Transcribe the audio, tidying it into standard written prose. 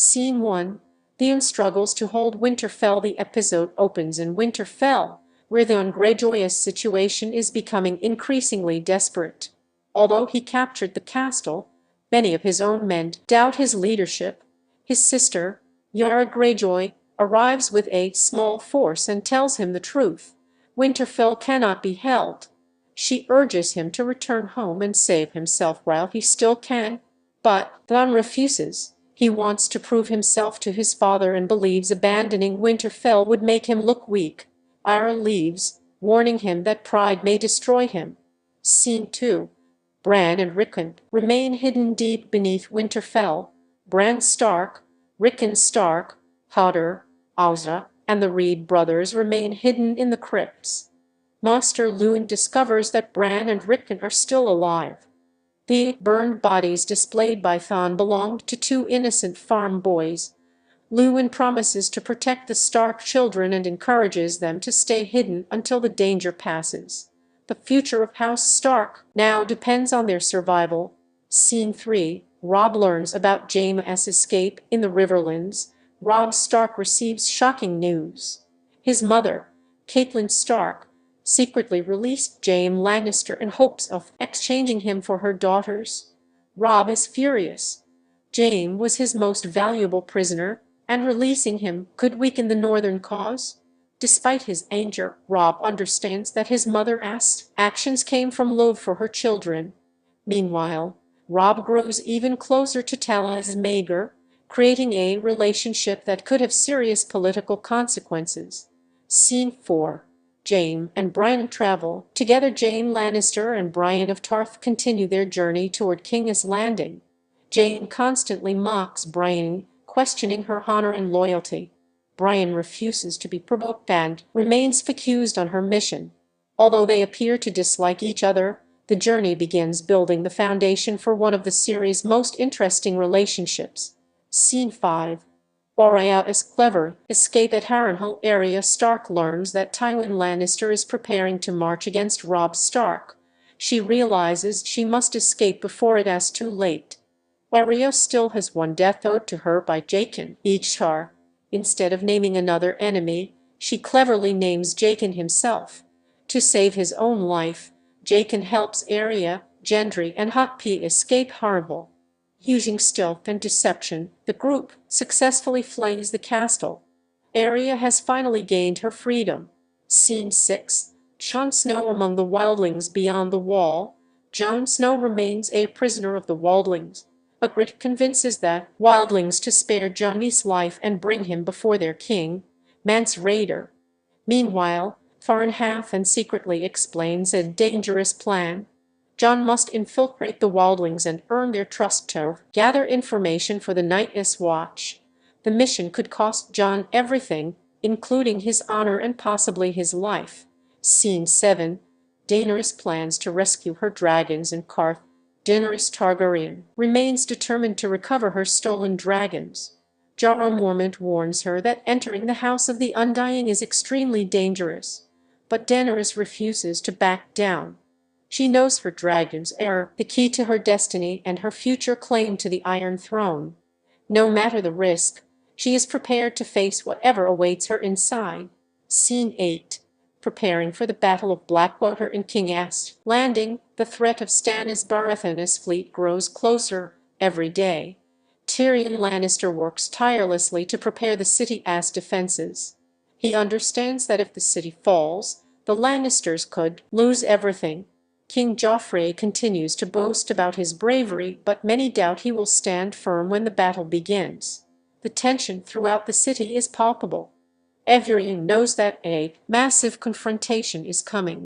Scene 1. Theon struggles to hold Winterfell. The episode opens in Winterfell, where Theon Greyjoy's situation is becoming increasingly desperate. Although he captured the castle, many of his own men doubt his leadership. His sister, Yara Greyjoy, arrives with a small force and tells him the truth. Winterfell cannot be held. She urges him to return home and save himself while he still can, but Theon refuses. He wants to prove himself to his father and believes abandoning Winterfell would make him look weak. Yara leaves, warning him that pride may destroy him. Scene 2. Bran and Rickon remain hidden deep beneath Winterfell. Bran Stark, Rickon Stark, Hodder, Ozza, and the Reed brothers remain hidden in the crypts. Master Luwin discovers that Bran and Rickon are still alive. The burned bodies displayed by Theon belonged to two innocent farm boys. Luwin promises to protect the Stark children and encourages them to stay hidden until the danger passes. The future of House Stark now depends on their survival. Scene 3. Robb learns about Jaime's escape in the Riverlands. Robb Stark receives shocking news. His mother, Catelyn Stark, secretly released Jaime Lannister in hopes of exchanging him for her daughters. Robb is furious. Jaime was his most valuable prisoner, and releasing him could weaken the Northern cause. Despite his anger, Robb understands that his mother's actions came from love for her children. Meanwhile, Robb grows even closer to Talaz Maegor, creating a relationship that could have serious political consequences. Scene 4. Jaime and Brian travel together. Jaime Lannister and Brian of Tarth continue their journey toward King's Landing. Jaime constantly mocks Brian, questioning her honor and loyalty. Brian refuses to be provoked and remains focused on her mission. Although they appear to dislike each other, the journey begins building the foundation for one of the series' most interesting relationships. Scene 5. Arya's clever escape at Harrenhal. Arya Stark learns that Tywin Lannister is preparing to march against Robb Stark. She realizes she must escape before it is too late. Arya still has one death owed to her by Jaqen Ishtar. Instead of naming another enemy, she cleverly names Jaqen himself. To save his own life, Jaqen helps Arya, Gendry, and Hot Pie escape Harrenhal. Using stealth and deception, the group successfully flees the castle. Arya has finally gained her freedom. Scene 6. Jon Snow among the wildlings beyond the wall. Jon Snow remains a prisoner of the wildlings. Ygritte convinces the wildlings to spare Jon's life and bring him before their king, Mance Rayder. Meanwhile, Farnhathan secretly explains a dangerous plan. Jon must infiltrate the wildlings and earn their trust to gather information for the Night's Watch. The mission could cost Jon everything, including his honor and possibly his life. Scene 7. Daenerys plans to rescue her dragons in Qarth. Daenerys Targaryen remains determined to recover her stolen dragons. Jorah Mormont warns her that entering the House of the Undying is extremely dangerous, but Daenerys refuses to back down. She knows her dragons are the key to her destiny and her future claim to the Iron Throne. No matter the risk, she is prepared to face whatever awaits her inside. Scene 8. Preparing for the Battle of Blackwater in King's Landing, the threat of Stannis Baratheon's fleet grows closer every day. Tyrion Lannister works tirelessly to prepare the city's defenses. He understands that if the city falls, the Lannisters could lose everything. King Joffrey continues to boast about his bravery, but many doubt he will stand firm when the battle begins. The tension throughout the city is palpable. Everyone knows that a massive confrontation is coming.